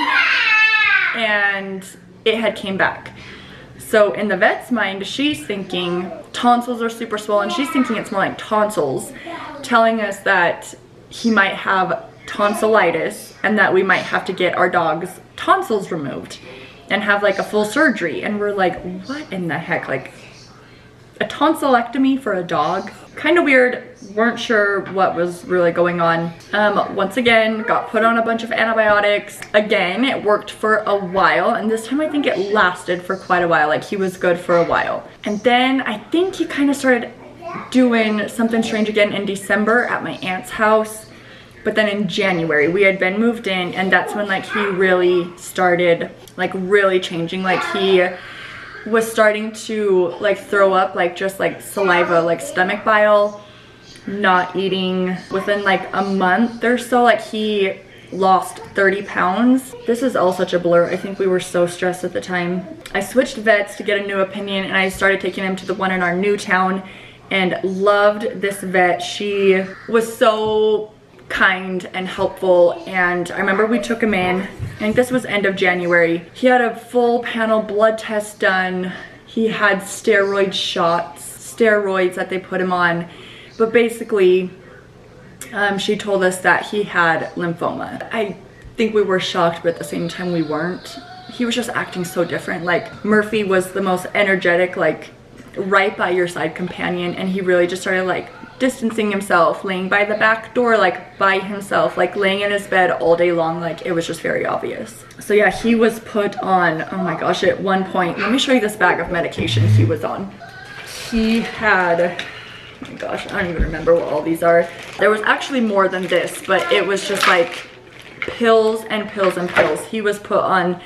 and it had came back. So in the vet's mind, she's thinking tonsils are super swollen. She's thinking it's more like tonsils, telling us that he might have tonsillitis and that we might have to get our dog's tonsils removed and have like a full surgery. And we're like, what in the heck? Like a tonsillectomy for a dog? Kind of weird. Weren't sure what was really going on. Once again, got put on a bunch of antibiotics. Again, it worked for a while, and this time I think it lasted for quite a while. Like he was good for a while. And then I think he kind of started doing something strange again in December at my aunt's house. But then in January, we had been moved in, and that's when like he really started like really changing. Like he was starting to like throw up like just like saliva, like stomach bile, not eating. Within like a month or so, like he lost 30 pounds. This is all such a blur. I think we were so stressed at the time. I switched vets to get a new opinion, and I started taking him to the one in our new town and loved this vet. She was so kind and helpful, and I remember we took him in, I think this was end of January. He had a full panel blood test done. He had steroid shots, steroids that they put him on, but basically she told us that he had lymphoma. I think we were shocked, but at the same time we weren't. He was just acting so different. Like Murphy was the most energetic, like right by your side companion, and he really just started like distancing himself, laying by the back door, like by himself, like laying in his bed all day long. Like it was just very obvious. So yeah, he was put on, oh my gosh, at one point, let me show you this bag of medication he was on. He had, oh my gosh, I don't even remember what all these are. There was actually more than this, but it was just like pills and pills and pills. He was put on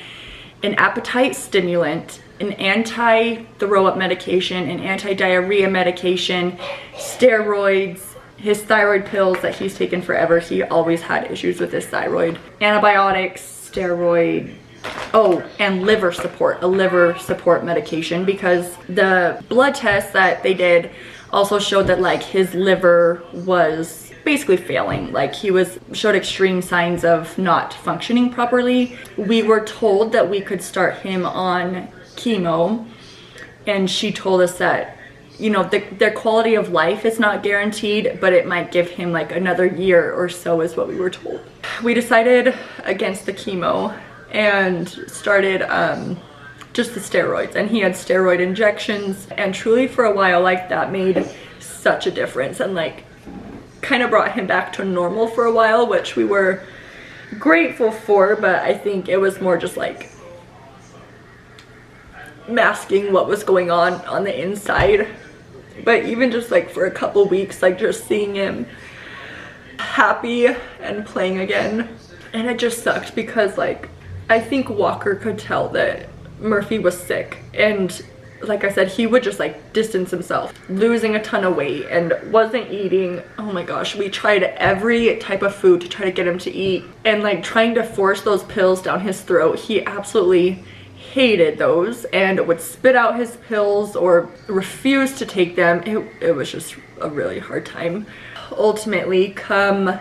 an appetite stimulant, an anti-throw-up medication, an anti-diarrhea medication, steroids, his thyroid pills that he's taken forever. He always had issues with his thyroid. Antibiotics, steroid, oh, and liver support, a liver support medication, because the blood test that they did also showed that like his liver was basically failing. Like he showed extreme signs of not functioning properly. We were told that we could start him on chemo, and she told us that, you know, their quality of life is not guaranteed, but it might give him like another year or so is what we were told. We decided against the chemo and started just the steroids, and he had steroid injections, and truly for a while like that made such a difference and like kind of brought him back to normal for a while, which we were grateful for, but I think it was more just like masking what was going on the inside. But even just like for a couple weeks, like just seeing him happy and playing again, and it just sucked because like I think Walker could tell that Murphy was sick, and like I said, he would just like distance himself, losing a ton of weight and wasn't eating. Oh my gosh, we tried every type of food to try to get him to eat, and like trying to force those pills down his throat. He absolutely hated those and would spit out his pills or refuse to take them. It was just a really hard time. Ultimately, come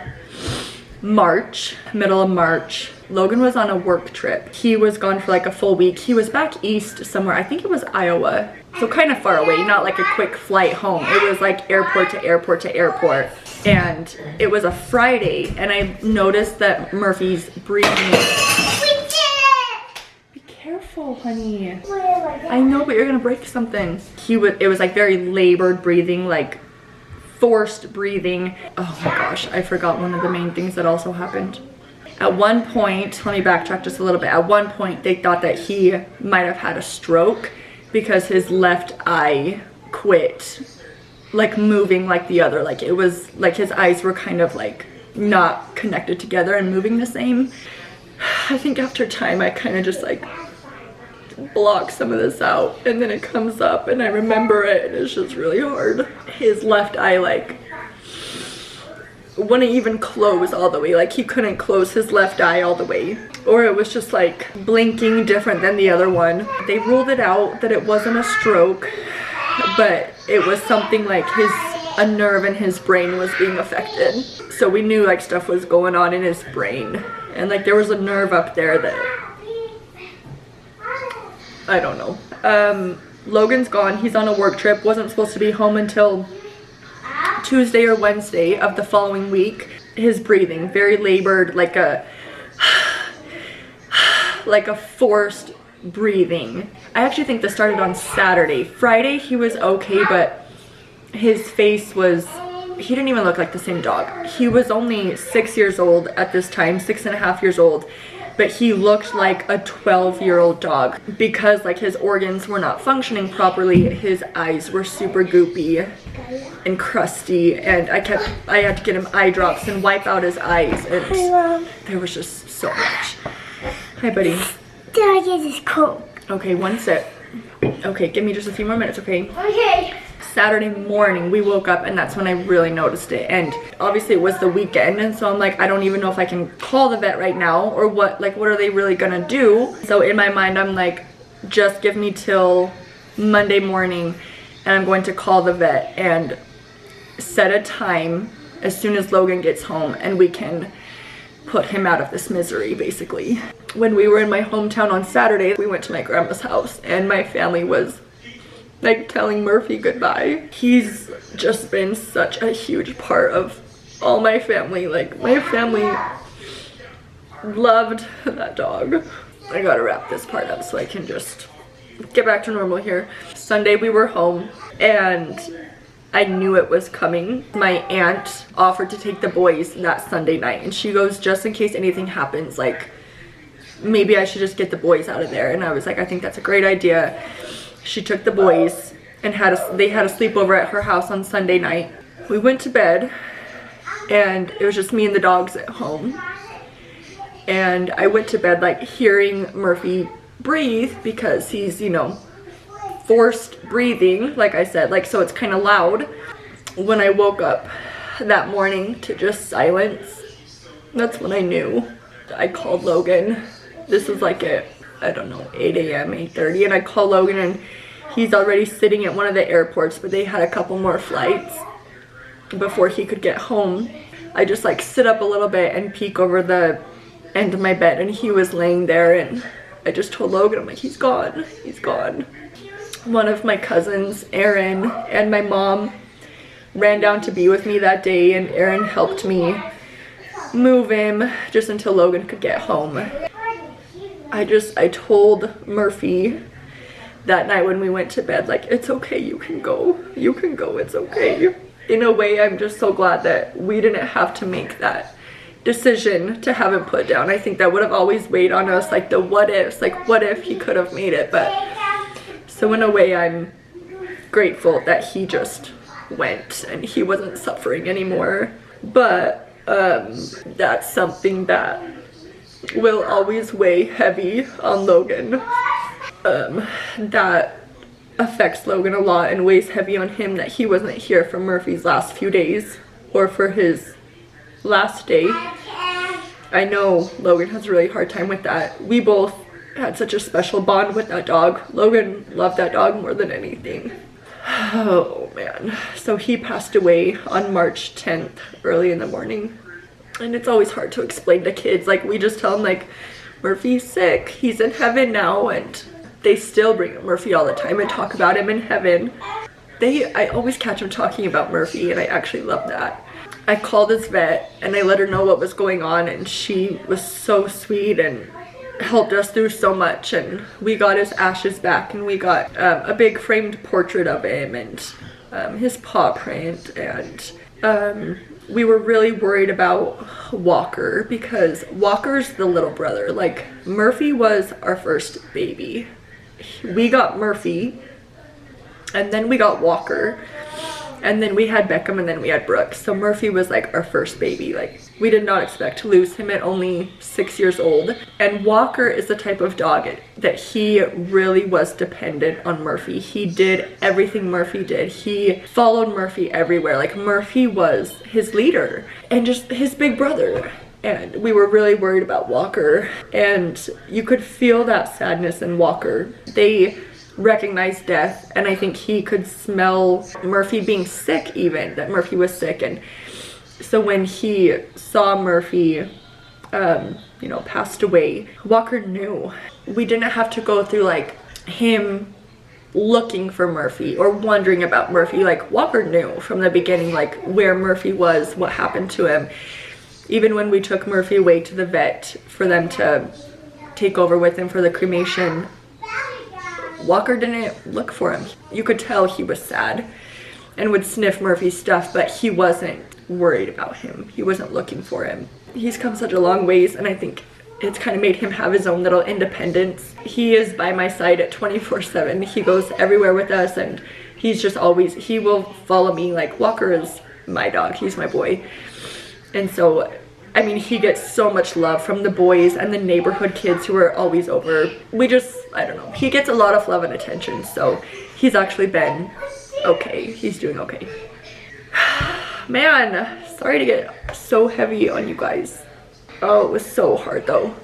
March, middle of March, Logan was on a work trip. He was gone for like a full week. He was back east somewhere. I think it was Iowa. So kind of far away, not like a quick flight home. It was like airport to airport to airport. And it was a Friday, and I noticed that Murphy's breathing. Careful, honey. I know, but you're gonna break something. It was like very labored breathing, like forced breathing. Oh my gosh, I forgot one of the main things that also happened. At one point, let me backtrack just a little bit. At one point, they thought that he might have had a stroke because his left eye quit like moving like the other. Like it was like his eyes were kind of like not connected together and moving the same. I think after time, I kind of just like block some of this out, and then it comes up and I remember it, and it's just really hard. His left eye like wouldn't even close all the way. Like he couldn't close his left eye all the way, or it was just like blinking different than the other one. They ruled it out that it wasn't a stroke, but it was something like a nerve in his brain was being affected. So we knew like stuff was going on in his brain, and like there was a nerve up there that I don't know. Logan's gone. He's on a work trip. Wasn't supposed to be home until Tuesday or Wednesday of the following week. His breathing, very labored, like a forced breathing. I actually think this started on Saturday. Friday he was okay, but his face was, he didn't even look like the same dog. He was only 6 years old at this time, 6.5 years old. But he looked like a 12-year-old dog because like his organs were not functioning properly. His eyes were super goopy and crusty, and I had to get him eye drops and wipe out his eyes, and there was just so much. Hi, buddy. Dad, this is cold. Okay, one sip. Okay, give me just a few more minutes, okay? Okay. Saturday morning we woke up, and that's when I really noticed it. And obviously it was the weekend, and so I'm like, I don't even know if I can call the vet right now, or what are they really gonna do? So in my mind I'm like, just give me till Monday morning, and I'm going to call the vet and set a time as soon as Logan gets home, and we can put him out of this misery, basically. When we were in my hometown on Saturday, we went to my grandma's house, and my family was like telling Murphy goodbye. He's just been such a huge part of all my family. Like my family loved that dog. I gotta wrap this part up so I can just get back to normal here. Sunday we were home, and I knew it was coming. My aunt offered to take the boys that Sunday night, and she goes, just in case anything happens, like maybe I should just get the boys out of there. And I was like, I think that's a great idea. She took the boys and they had a sleepover at her house on Sunday night. We went to bed and it was just me and the dogs at home. And I went to bed like hearing Murphy breathe because he's, you know, forced breathing, like I said, like, so it's kind of loud. When I woke up that morning to just silence, that's when I knew. I called Logan. This was like at, I don't know, 8 a.m., 8:30, and I called Logan and he's already sitting at one of the airports, but they had a couple more flights before he could get home. I just like sit up a little bit and peek over the end of my bed, and he was laying there, and I just told Logan, I'm like, he's gone, he's gone. One of my cousins, Erin, and my mom ran down to be with me that day, and Erin helped me move him just until Logan could get home. I told Murphy that night when we went to bed, like, it's okay, you can go, it's okay. In a way, I'm just so glad that we didn't have to make that decision to have him put down. I think that would have always weighed on us, like the what ifs, like what if he could have made it. But so in a way, I'm grateful that he just went and he wasn't suffering anymore. But that's something that will always weigh heavy on Logan. That affects Logan a lot and weighs heavy on him that he wasn't here for Murphy's last few days or for his last day. I know Logan has a really hard time with that. We both had such a special bond with that dog. Logan loved that dog more than anything. Oh man. So he passed away on March 10th, early in the morning. And it's always hard to explain to kids. Like, we just tell them, like, Murphy's sick, he's in heaven now, and they still bring up Murphy all the time and talk about him in heaven. I always catch them talking about Murphy, and I actually love that. I called his vet and I let her know what was going on, and she was so sweet and helped us through so much. And we got his ashes back, and we got a big framed portrait of him and his paw print. And we were really worried about Walker because Walker's the little brother. Like, Murphy was our first baby. We got Murphy, and then we got Walker, and then we had Beckham, and then we had Brooks. So Murphy was like our first baby. Like, we did not expect to lose him at only 6 years old. And Walker is the type of dog that he really was dependent on Murphy. He did everything Murphy did. He followed Murphy everywhere. Like, Murphy was his leader and just his big brother. And we were really worried about Walker, and you could feel that sadness in Walker. They recognized death, and I think he could smell Murphy being sick, even that Murphy was sick. And so when he saw Murphy, you know, passed away, Walker knew. We didn't have to go through like him looking for Murphy or wondering about Murphy. Like, Walker knew from the beginning, like, where Murphy was, what happened to him. Even when we took Murphy away to the vet for them to take over with him for the cremation, Walker didn't look for him. You could tell he was sad and would sniff Murphy's stuff, but he wasn't worried about him. He wasn't looking for him. He's come such a long ways, and I think it's kind of made him have his own little independence. He is by my side at 24/7. He goes everywhere with us, and he's just always, he will follow me. Like, Walker is my dog. He's my boy. And so, I mean, he gets so much love from the boys and the neighborhood kids who are always over. We just, I don't know, he gets a lot of love and attention, so he's actually been okay. He's doing okay. Man, sorry to get so heavy on you guys. Oh, it was so hard though.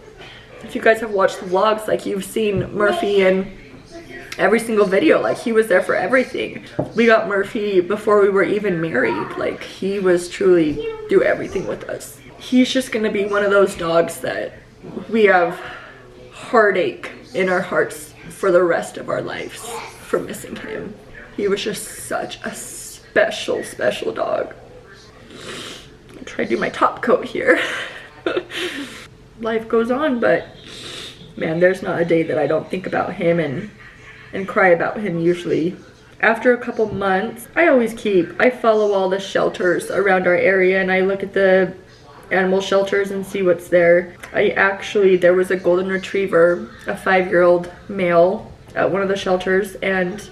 If you guys have watched the vlogs, like, you've seen Murphy in every single video. Like, he was there for everything. We got Murphy before we were even married. Like, he was truly do everything with us. He's just gonna be one of those dogs that we have heartache in our hearts for the rest of our lives for missing him. He was just such a special, special dog. I'll try to do my top coat here. Life goes on, but man, there's not a day that I don't think about him and cry about him usually. after a couple months, I follow all the shelters around our area and I look at the animal shelters and see what's there. There was a golden retriever, a 5-year-old male at one of the shelters, and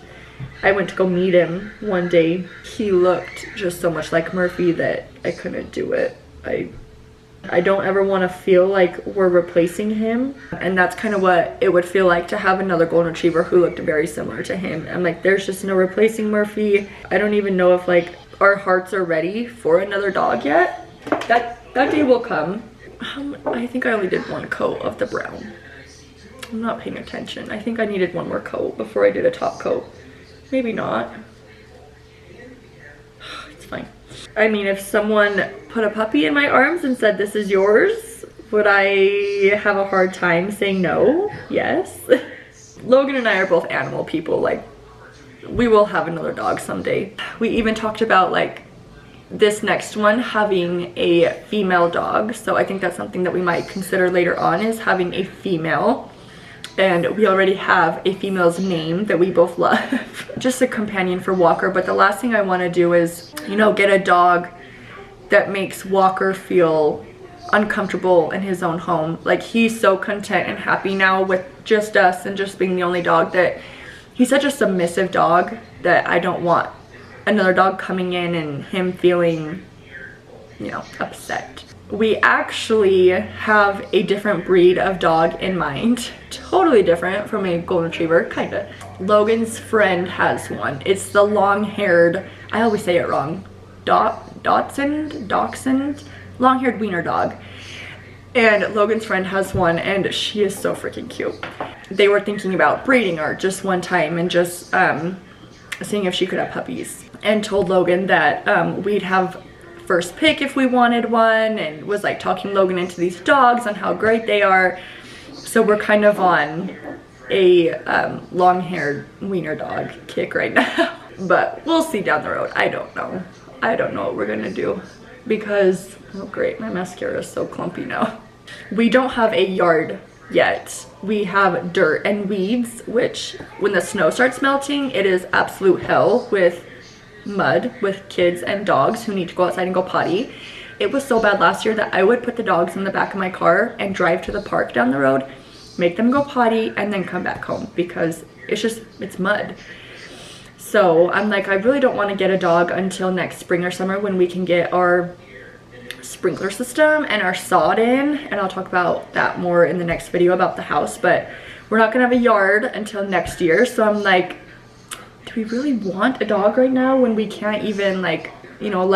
I went to go meet him one day. He looked just so much like Murphy that I couldn't do it. I don't ever want to feel like we're replacing him, and that's kind of what it would feel like to have another golden retriever who looked very similar to him. I'm like, there's just no replacing Murphy. I don't even know if like our hearts are ready for another dog yet. That day will come. I think I only did 1 coat of the brown. I'm not paying attention. I think I needed 1 more coat before I did a top coat. Maybe not. It's fine. I mean, if someone put a puppy in my arms and said, this is yours, would I have a hard time saying no? Yes. Logan and I are both animal people. Like, we will have another dog someday. We even talked about like this next one having a female dog. So I think that's something that we might consider later on, is having a female. And we already have a female's name that we both love. Just a companion for Walker. But the last thing I want to do is, you know, get a dog that makes Walker feel uncomfortable in his own home. Like, he's so content and happy now with just us and just being the only dog, that he's such a submissive dog that I don't want another dog coming in and him feeling, you know, upset. We actually have a different breed of dog in mind. Totally different from a golden retriever, kinda. Logan's friend has one. It's the long-haired, I always say it wrong, Dachshund, long-haired wiener dog. And Logan's friend has one, and she is so freaking cute. They were thinking about breeding her just one time and just seeing if she could have puppies, and told Logan that we'd have first pick if we wanted one, and was like talking Logan into these dogs and how great they are. So we're kind of on a long-haired wiener dog kick right now. But we'll see down the road. I don't know what we're gonna do, because, oh great, my mascara is so clumpy now. We don't have a yard yet. We have dirt and weeds, which when the snow starts melting, it is absolute hell with mud, with kids and dogs who need to go outside and go potty. It was so bad last year that I would put the dogs in the back of my car and drive to the park down the road, make them go potty, and then come back home, because it's mud. So I'm like, I really don't want to get a dog until next spring or summer, when we can get our sprinkler system and our sod in, and I'll talk about that more in the next video about the house. But we're not gonna have a yard until next year. So I'm like, do we really want a dog right now when we can't even, like, you know,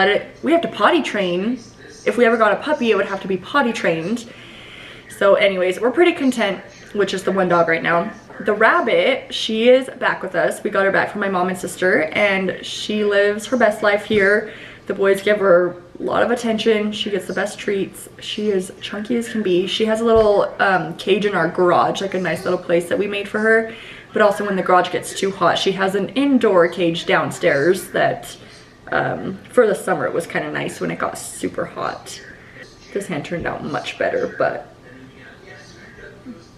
we have to potty train. If we ever got a puppy, it would have to be potty trained. So anyways, we're pretty content with just the 1 dog right now. The rabbit, she is back with us. We got her back from my mom and sister, and she lives her best life here. The boys give her a lot of attention. She gets the best treats. She is chunky as can be. She has a little cage in our garage, like a nice little place that we made for her. But also when the garage gets too hot, she has an indoor cage downstairs that for the summer it was kind of nice when it got super hot. This hand turned out much better, but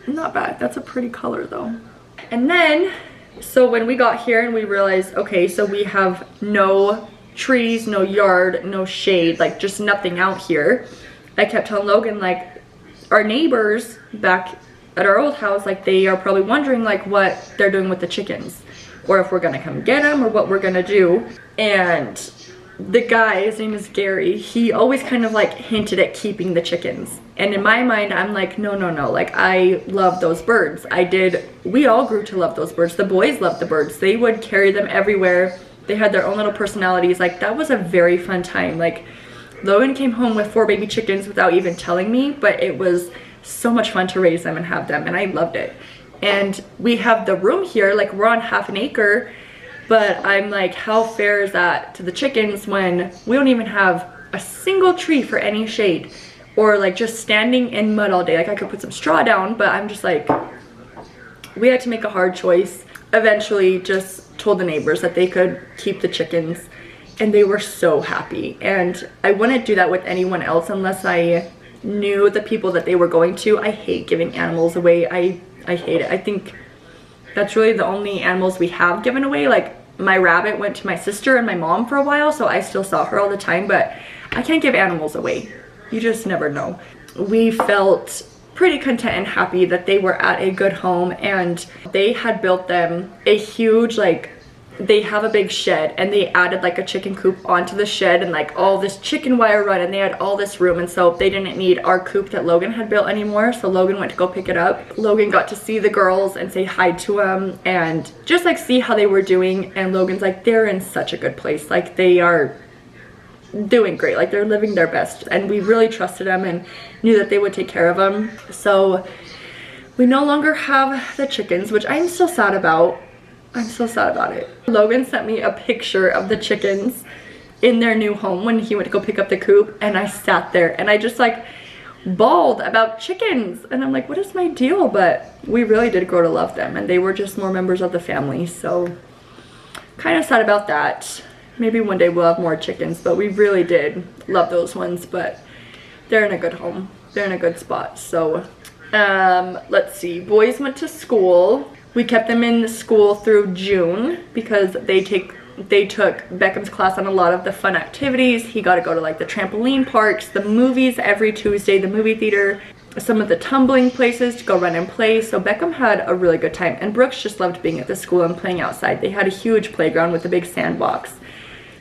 not bad. That's a pretty color though. And then, so when we got here and we realized, okay, so we have no trees, no yard, no shade, like just nothing out here. I kept telling Logan, like, our neighbors back at our old house, like, they are probably wondering like what they're doing with the chickens, or if we're gonna come get them, or what we're gonna do. And the guy, his name is Gary, he always kind of like hinted at keeping the chickens. And in my mind, I'm like, no, like, I love those birds. We all grew to love those birds. The boys loved the birds. They would carry them everywhere. They had their own little personalities. Like, that was a very fun time. Like, Logan came home with 4 baby chickens without even telling me, but it was so much fun to raise them and have them, and I loved it. And we have the room here, like, we're on half an acre, but I'm like, how fair is that to the chickens when we don't even have a single tree for any shade, or like just standing in mud all day? Like, I could put some straw down, but I'm just like, we had to make a hard choice. Eventually just told the neighbors that they could keep the chickens, and they were so happy. And I wouldn't do that with anyone else unless I knew the people that they were going to. I hate giving animals away. I hate it. I think that's really the only animals we have given away. Like, my rabbit went to my sister and my mom for a while, so I still saw her all the time, but I can't give animals away. You just never know. We felt pretty content and happy that they were at a good home, and they had built them a huge, like, they have a big shed, and they added like a chicken coop onto the shed and like all this chicken wire run, and they had all this room, and so they didn't need our coop that Logan had built anymore, so Logan went to go pick it up. Logan got to see the girls and say hi to them and just like see how they were doing, and Logan's like, they're in such a good place, like they are doing great, like they're living their best, and we really trusted them and knew that they would take care of them. So we no longer have the chickens, which I'm still sad about. I'm so sad about it. Logan sent me a picture of the chickens in their new home when he went to go pick up the coop, and I sat there and I just like bawled about chickens, and I'm like, what is my deal? But we really did grow to love them, and they were just more members of the family, so kind of sad about that. Maybe one day we'll have more chickens, but we really did love those ones, but they're in a good home. They're in a good spot. So let's see, boys went to school. We kept them in school through June because they took Beckham's class on a lot of the fun activities. He got to go to like the trampoline parks, the movies every Tuesday, the movie theater, some of the tumbling places to go run and play. So Beckham had a really good time, and Brooks just loved being at the school and playing outside. They had a huge playground with a big sandbox.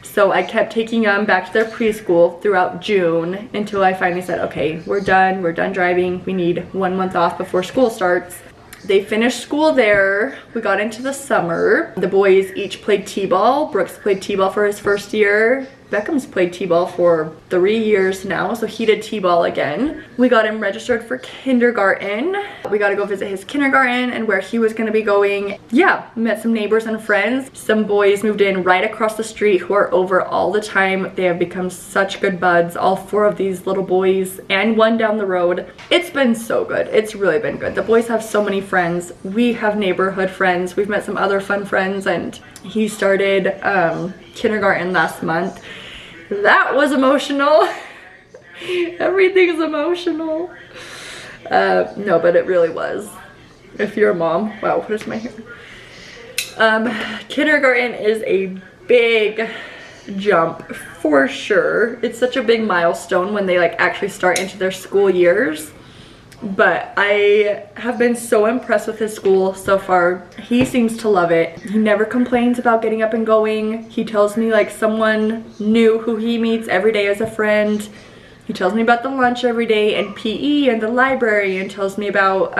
So I kept taking them back to their preschool throughout June until I finally said, okay, we're done driving. We need 1 month off before school starts. They finished school there. We got into the summer. The boys each played t-ball. Brooks played t-ball for his first year. Beckham's played t-ball for 3 years now, so he did t-ball again. We got him registered for kindergarten. We got to go visit his kindergarten and where he was going to be going. Yeah, met some neighbors and friends. Some boys moved in right across the street who are over all the time. They have become such good buds, all 4 of these little boys, and one down the road. It's been so good. It's really been good. The boys have so many friends. We have neighborhood friends. We've met some other fun friends, and he started kindergarten last month. That was emotional. Everything's emotional. No, but it really was. If you're a mom, wow, what is my hair? Kindergarten is a big jump for sure. It's such a big milestone when they like actually start into their school years. But I have been so impressed with his school so far. He seems to love it. He never complains about getting up and going. He tells me like someone new who he meets every day as a friend. He tells me about the lunch every day and PE and the library, and tells me about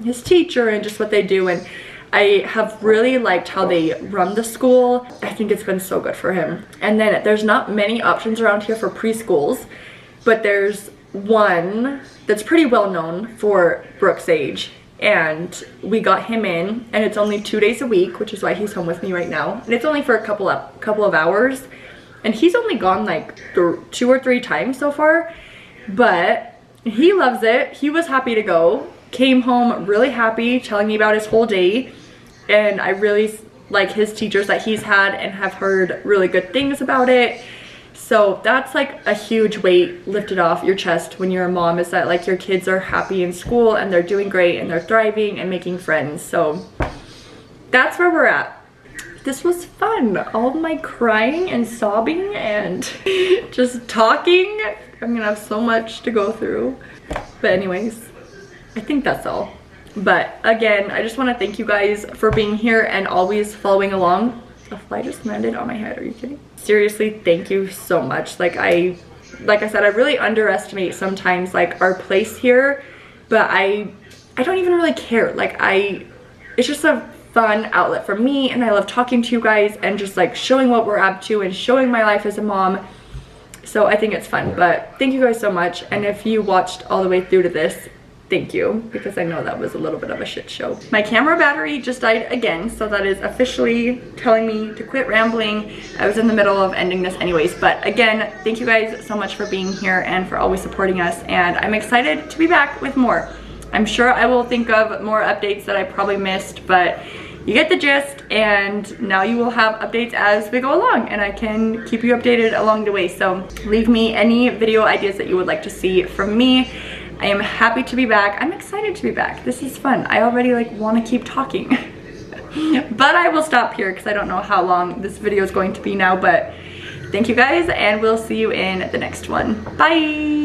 his teacher and just what they do. And I have really liked how they run the school. I think it's been so good for him. And then there's not many options around here for preschools, but there's one that's pretty well known for Brooks' age, and we got him in, and it's only 2 days a week, which is why he's home with me right now, and it's only for a couple of hours, and he's only gone like 2 or 3 times so far, but he loves it. He was happy to go, came home really happy, telling me about his whole day, and I really like his teachers that he's had and have heard really good things about it. So that's like a huge weight lifted off your chest when you're a mom, is that like your kids are happy in school and they're doing great and they're thriving and making friends. So that's where we're at. This was fun. All of my crying and sobbing and just talking. I'm gonna have so much to go through. But anyways, I think that's all. But again, I just want to thank you guys for being here and always following along. A fly just landed on my head. Are you kidding? Seriously, thank you so much. Like I said, I really underestimate sometimes like our place here, but I don't even really care. Like it's just a fun outlet for me, and I love talking to you guys and just like showing what we're up to and showing my life as a mom. So I think it's fun. But thank you guys so much, and if you watched all the way through to this, thank you, because I know that was a little bit of a shit show. My camera battery just died again, so that is officially telling me to quit rambling. I was in the middle of ending this anyways, but again, thank you guys so much for being here and for always supporting us, and I'm excited to be back with more. I'm sure I will think of more updates that I probably missed, but you get the gist, and now you will have updates as we go along, and I can keep you updated along the way. So leave me any video ideas that you would like to see from me. I am happy to be back. I'm excited to be back. This is fun. I already like want to keep talking. But I will stop here because I don't know how long this video is going to be now. But thank you guys, and we'll see you in the next one. Bye.